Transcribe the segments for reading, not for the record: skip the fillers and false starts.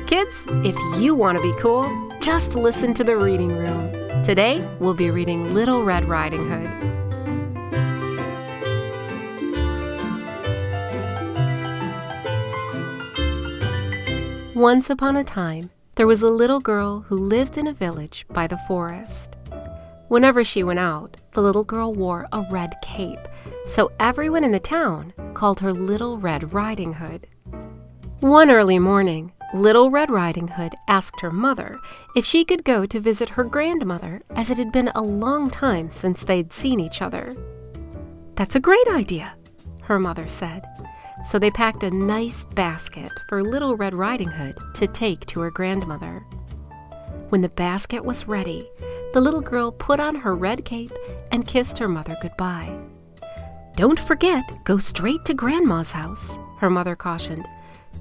Kids, if you want to be cool, just listen to the reading room. Today, we'll be reading Little Red Riding Hood. Once upon a time, there was a little girl who lived in a village by the forest. Whenever she went out, the little girl wore a red cape, so everyone in the town called her Little Red Riding Hood. One early morning, Little Red Riding Hood asked her mother if she could go to visit her grandmother, as it had been a long time since they'd seen each other. "That's a great idea," her mother said. So they packed a nice basket for Little Red Riding Hood to take to her grandmother. When the basket was ready, the little girl put on her red cape and kissed her mother goodbye. "Don't forget, go straight to Grandma's house," her mother cautioned.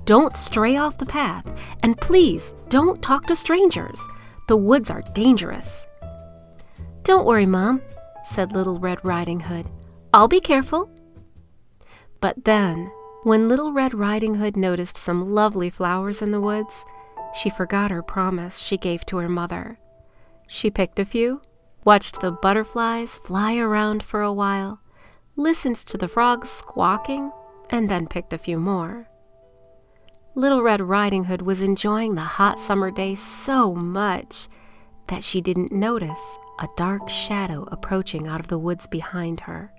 "Don't stray off the path, and please don't talk to strangers. The woods are dangerous." "Don't worry, Mom," said Little Red Riding Hood. "I'll be careful." But then, when Little Red Riding Hood noticed some lovely flowers in the woods, she forgot her promise she gave to her mother. She picked a few, watched the butterflies fly around for a while, listened to the frogs squawking, and then picked a few more. Little Red Riding Hood was enjoying the hot summer day so much that she didn't notice a dark shadow approaching out of the woods behind her.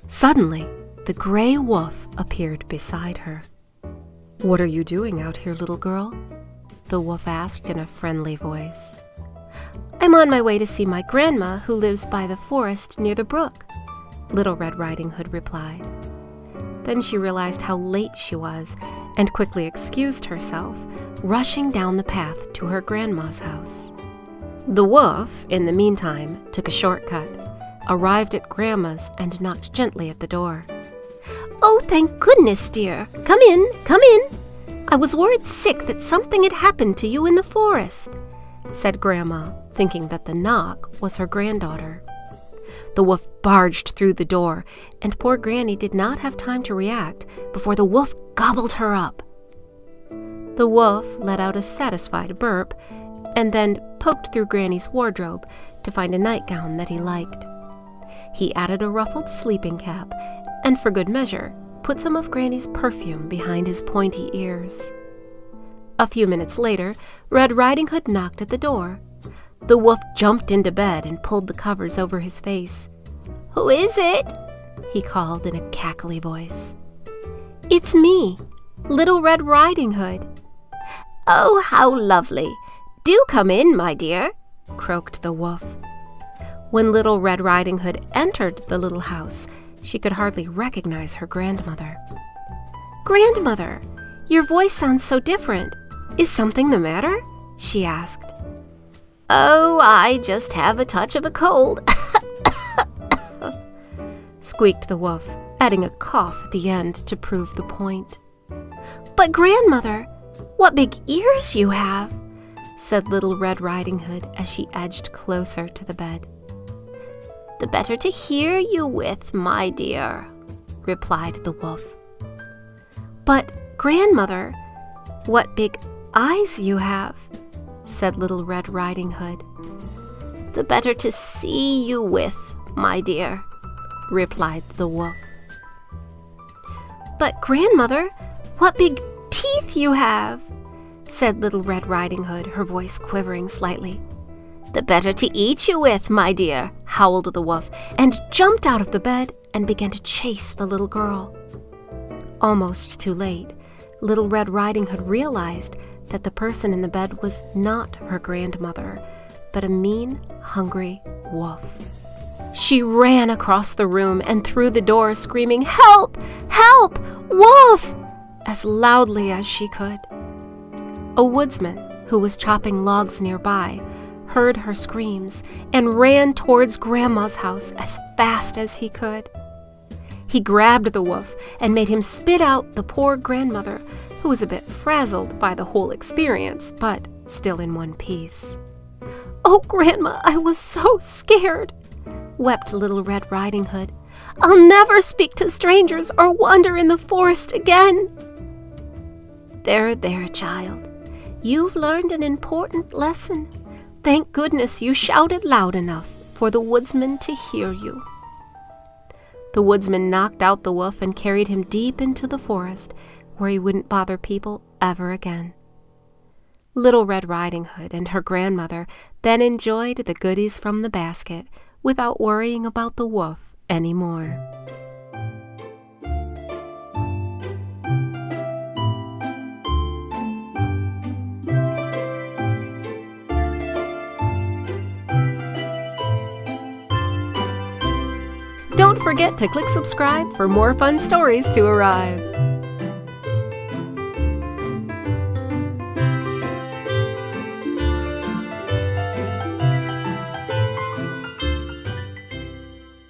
Suddenly, the gray wolf appeared beside her. "What are you doing out here, little girl?" the wolf asked in a friendly voice. "I'm on my way to see my grandma who lives by the forest near the brook," Little Red Riding Hood replied. Then she realized how late she was and quickly excused herself, rushing down the path to her grandma's house. The wolf, in the meantime, took a shortcut, arrived at Grandma's, and knocked gently at the door. "Oh, thank goodness, dear. Come in, come in. I was worried sick that something had happened to you in the forest," said Grandma, thinking that the knock was her granddaughter. The wolf barged through the door, and poor Granny did not have time to react before the wolf gobbled her up. The wolf let out a satisfied burp and then poked through Granny's wardrobe to find a nightgown that he liked. He added a ruffled sleeping cap and, for good measure, put some of Granny's perfume behind his pointy ears. A few minutes later, Red Riding Hood knocked at the door. The wolf jumped into bed and pulled the covers over his face. "Who is it?" he called in a cackly voice. "It's me, Little Red Riding Hood." "Oh, how lovely. Do come in, my dear," croaked the wolf. When Little Red Riding Hood entered the little house, she could hardly recognize her grandmother. "Grandmother, your voice sounds so different. Is something the matter?" she asked. "Oh, I just have a touch of a cold," squeaked the wolf, adding a cough at the end to prove the point. "But grandmother, what big ears you have," said Little Red Riding Hood as she edged closer to the bed. "The better to hear you with, my dear," replied the wolf. "But grandmother, what big eyes you have," said Little Red Riding Hood. "The better to see you with, my dear," replied the wolf. "But grandmother, what big teeth you have," said Little Red Riding Hood, her voice quivering slightly. "The better to eat you with, my dear," howled the wolf, and jumped out of the bed and began to chase the little girl. Almost too late, Little Red Riding Hood realized that the person in the bed was not her grandmother, but a mean, hungry wolf. She ran across the room and through the door, screaming, "Help! Help! Wolf!" as loudly as she could. A woodsman who was chopping logs nearby heard her screams and ran towards Grandma's house as fast as he could. He grabbed the wolf and made him spit out the poor grandmother, who was a bit frazzled by the whole experience, but still in one piece. "Oh, Grandma, I was so scared," wept Little Red Riding Hood. "I'll never speak to strangers or wander in the forest again." There, child," You've learned an important lesson. Thank goodness you shouted loud enough for the woodsman to hear you." The woodsman knocked out the wolf and carried him deep into the forest, where he wouldn't bother people ever again. Little Red Riding Hood and her grandmother then enjoyed the goodies from the basket without worrying about the wolf anymore. Don't forget to click subscribe for more fun stories to arrive.